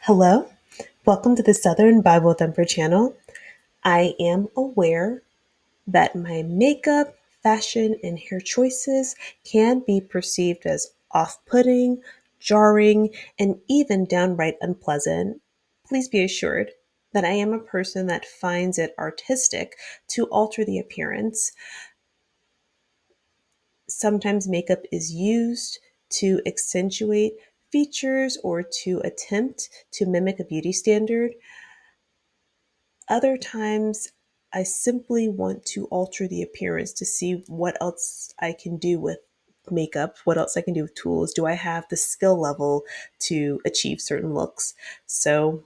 Hello, welcome to the Southern Bible Thumper channel. I am aware that my makeup, fashion, and hair choices can be perceived as off putting, jarring, and even downright unpleasant. Please be assured that I am a person that finds it artistic to alter the appearance. Sometimes makeup is used to accentuate features or to attempt to mimic a beauty standard. Other times, I simply want to alter the appearance to see what else I can do with makeup, what else I can do with tools. Do I have the skill level to achieve certain looks? So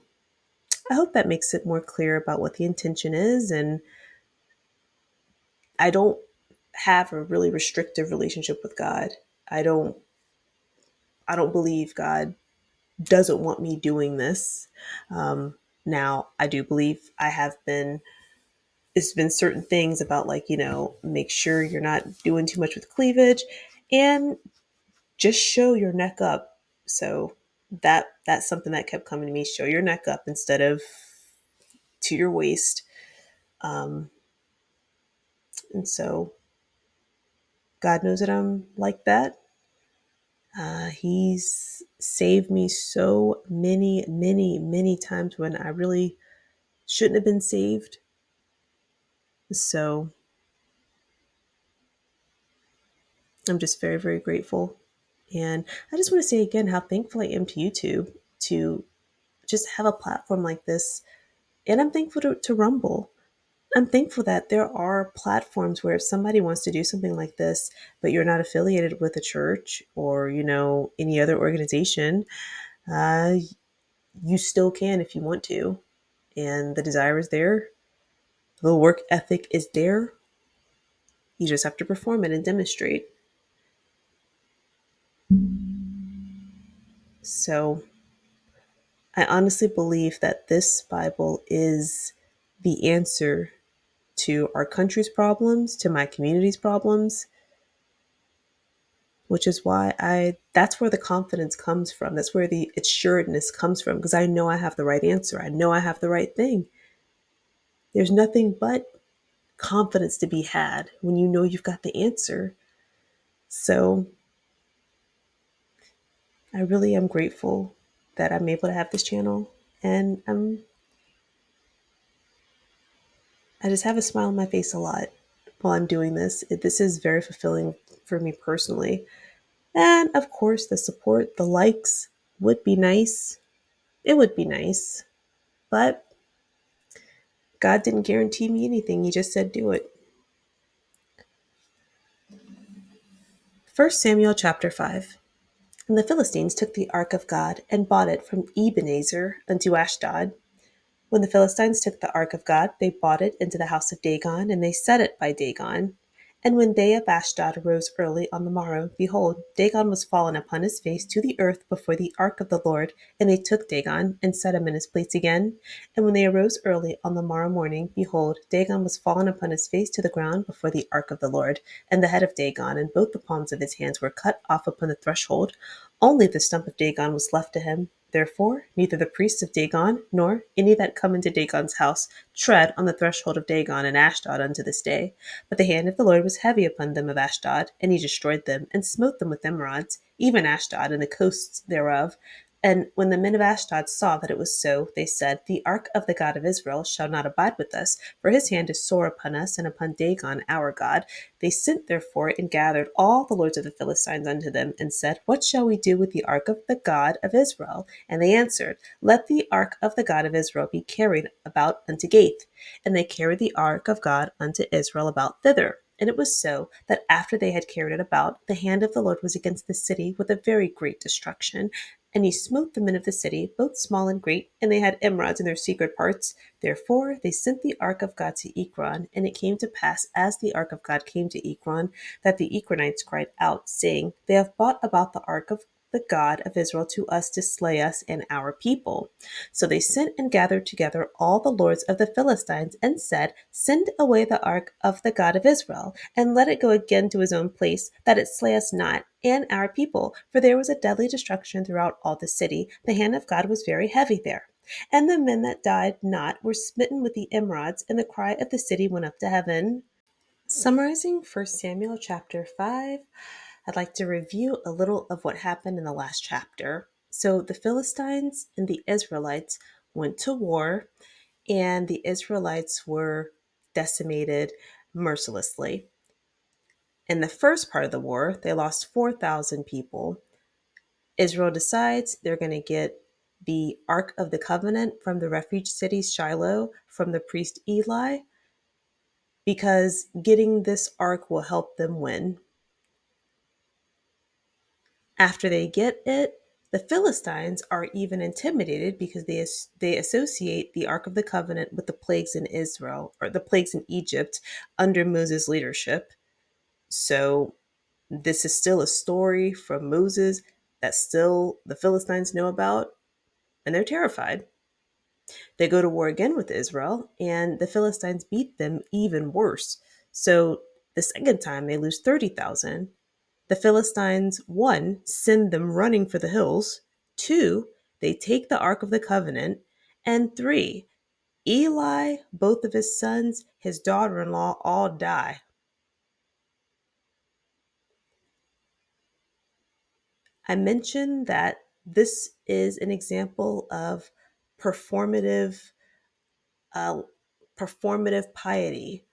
I hope that makes it more clear about what the intention is. And I don't have a really restrictive relationship with God. I don't I don't believe God doesn't want me doing this. Now I do believe I have been it's been certain things about make sure you're not doing too much with cleavage and just show your neck up. So that's something that kept coming to me. Show your neck up instead of to your waist. Um, and so God knows that I'm like that. He's saved me so many, many, many times when I really shouldn't have been saved. So I'm just very, very grateful. And I just want to say again how thankful I am to YouTube to just have a platform like this. And I'm thankful to Rumble. I'm thankful that there are platforms where if somebody wants to do something like this, but you're not affiliated with a church or, any other organization, uh, you still can if you want to. And the desire is there. The work ethic is there. You just have to perform it and demonstrate. So I honestly believe that this Bible is the answer to our country's problems, to my community's problems, which is why that's where the confidence comes from. That's where the assuredness comes from because I know I have the right answer. I know I have the right thing. There's nothing but confidence to be had when you know you've got the answer. So I really am grateful that I'm able to have this channel and I just have a smile on my face a lot while I'm doing this. This is very fulfilling for me personally. And of course, the support, the likes would be nice. It would be nice. But God didn't guarantee me anything. He just said, do it. 1 Samuel chapter 5. And the Philistines took the ark of God and bought it from Ebenezer unto Ashdod. When the Philistines took the ark of God, they brought it into the house of Dagon, and they set it by Dagon. And when they of Ashdod arose early on the morrow, behold, Dagon was fallen upon his face to the earth before the ark of the Lord. And they took Dagon, and set him in his place again. And when they arose early on the morrow morning, behold, Dagon was fallen upon his face to the ground before the ark of the Lord. And the head of Dagon and both the palms of his hands were cut off upon the threshold. Only the stump of Dagon was left to him. Therefore, neither the priests of Dagon, nor any that come into Dagon's house, tread on the threshold of Dagon and Ashdod unto this day. But the hand of the Lord was heavy upon them of Ashdod, and he destroyed them, and smote them with emerods, even Ashdod and the coasts thereof. And when the men of Ashdod saw that it was so, they said, the ark of the God of Israel shall not abide with us, for his hand is sore upon us and upon Dagon our God. They sent therefore and gathered all the lords of the Philistines unto them, and said, what shall we do with the ark of the God of Israel? And they answered, let the ark of the God of Israel be carried about unto Gath. And they carried the ark of God unto Israel about thither. And it was so that after they had carried it about, the hand of the Lord was against the city with a very great destruction. And he smote the men of the city, both small and great, and they had emerods in their secret parts. Therefore they sent the ark of God to Ekron. And it came to pass, as the ark of God came to Ekron, that the Ekronites cried out, saying, they have bought about the ark of the God of Israel to us to slay us and our people. So they sent and gathered together all the lords of the Philistines and said, Send away the ark of the God of Israel, and let it go again to his own place, that it slay us not and our people. For there was a deadly destruction throughout all the city. The hand of God was very heavy there. And the men that died not were smitten with the emerods, and the cry of the city went up to heaven. Summarizing 1 Samuel chapter 5, I'd like to review a little of what happened in the last chapter. So the Philistines and the Israelites went to war, and the Israelites were decimated mercilessly. In the first part of the war, they lost 4,000 people. Israel decides they're going to get the Ark of the Covenant from the refuge city Shiloh from the priest Eli, because getting this ark will help them win. After they get it, the Philistines are even intimidated because they associate the Ark of the Covenant with the plagues in Israel, or the plagues in Egypt under Moses' leadership. So this is still a story from Moses that still the Philistines know about, and they're terrified. They go to war again with Israel, and the Philistines beat them even worse. So the second time they lose 30,000. The Philistines, 1, send them running for the hills. 2, they take the Ark of the Covenant. And 3, Eli, both of his sons, his daughter in law all die. I mentioned that this is an example of performative, uh, performative piety.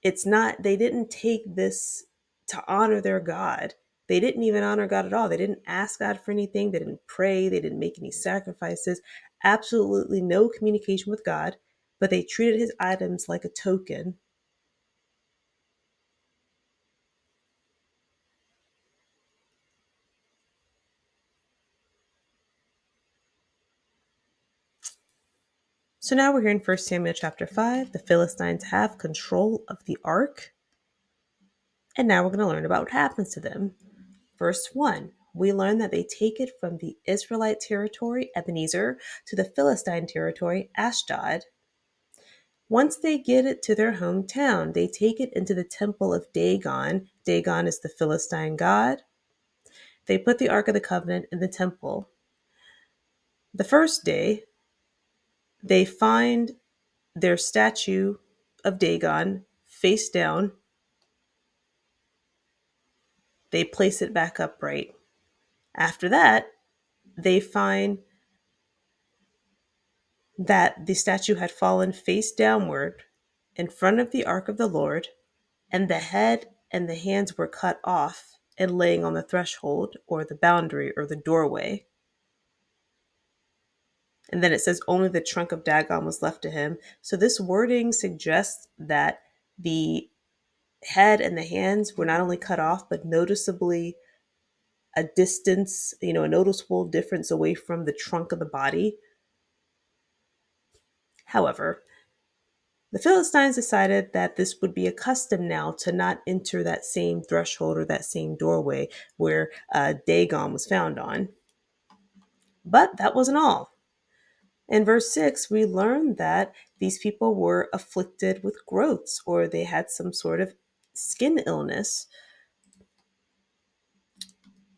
It's not, they didn't take this to honor their God. They didn't even honor God at all. They didn't ask God for anything. They didn't pray. They didn't make any sacrifices. Absolutely no communication with God, but they treated his items like a token. So now we're here in 1 Samuel chapter 5. The Philistines have control of the ark. And now we're going to learn about what happens to them. Verse 1, we learn that they take it from the Israelite territory, Ebenezer, to the Philistine territory, Ashdod. Once they get it to their hometown, they take it into the temple of Dagon. Dagon is the Philistine god. They put the Ark of the Covenant in the temple. The first day, they find their statue of Dagon face down. They place it back upright. After that, they find that the statue had fallen face downward in front of the ark of the Lord, and the head and the hands were cut off and laying on the threshold or the boundary or the doorway. And then it says only the trunk of Dagon was left to him. So this wording suggests that the head and the hands were not only cut off, but noticeably a distance, a noticeable difference away from the trunk of the body. However, the Philistines decided that this would be a custom now to not enter that same threshold or that same doorway where Dagon was found on. But that wasn't all. In verse 6, we learn that these people were afflicted with growths, or they had some sort of skin illness.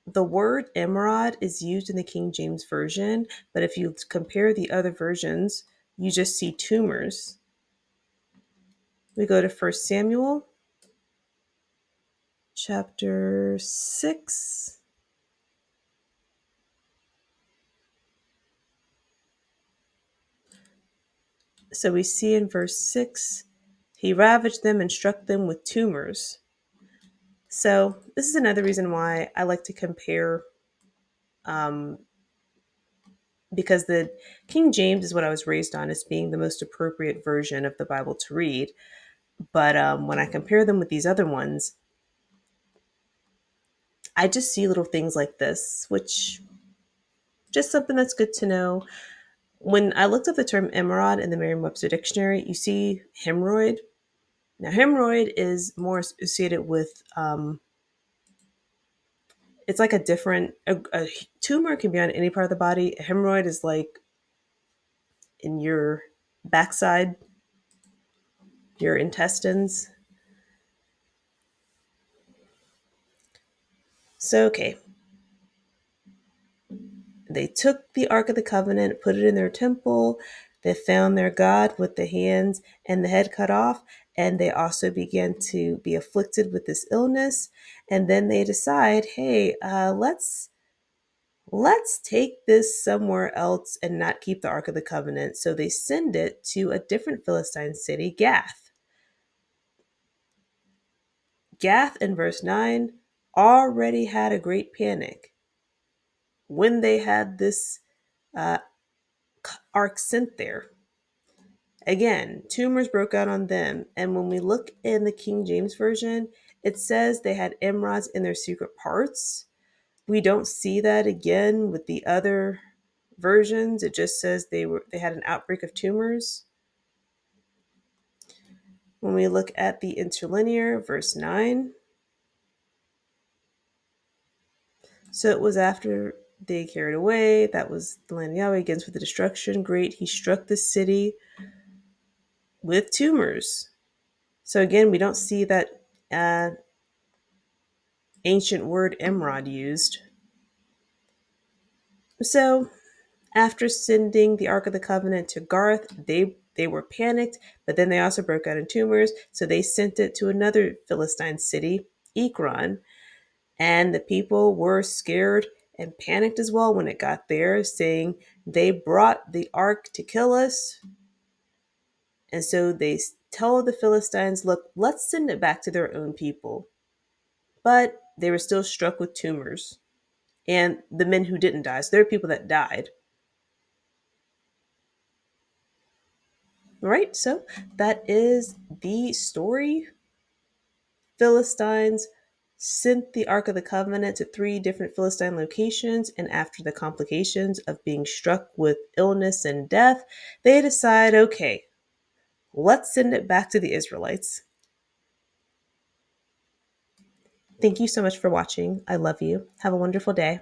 The word emerald is used in the King James Version, but if you compare the other versions, you just see tumors. We go to 1 Samuel chapter 6. So we see in verse 6, he ravaged them and struck them with tumors. So this is another reason why I like to compare, because the King James is what I was raised on as being the most appropriate version of the Bible to read. But when I compare them with these other ones, I just see little things like this, which just something that's good to know. When I looked up the term emerald in the Merriam-Webster dictionary, you see hemorrhoid. Now, hemorrhoid is more associated with it's like a tumor can be on any part of the body. A hemorrhoid is like in your backside, your intestines. So, okay, they took the Ark of the Covenant, put it in their temple. They found their God with the hands and the head cut off. And they also began to be afflicted with this illness. And then they decide, hey, let's take this somewhere else and not keep the Ark of the Covenant. So they send it to a different Philistine city, Gath. Gath in verse 9 already had a great panic when they had this uh, ark sent there. Again, tumors broke out on them. And when we look in the King James Version, it says they had emerods in their secret parts. We don't see that again with the other versions. It just says they had an outbreak of tumors. When we look at the interlinear, verse 9, so it was after they carried away, that was the land of Yahweh against with the destruction. Great, he struck the city with tumors. So again, we don't see that ancient word emerald used. So after sending the Ark of the Covenant to Garth, they were panicked, but then they also broke out in tumors. So they sent it to another Philistine city, Ekron, and the people were scared and panicked as well when it got there, saying they brought the ark to kill us. And so they tell the Philistines, look, let's send it back to their own people. But they were still struck with tumors. And the men who didn't die, so there are people that died. All right, so that is the story. Philistines sent the Ark of the Covenant to 3 different Philistine locations, and after the complications of being struck with illness and death, they decide, okay, let's send it back to the Israelites. Thank you so much for watching. I love you. Have a wonderful day.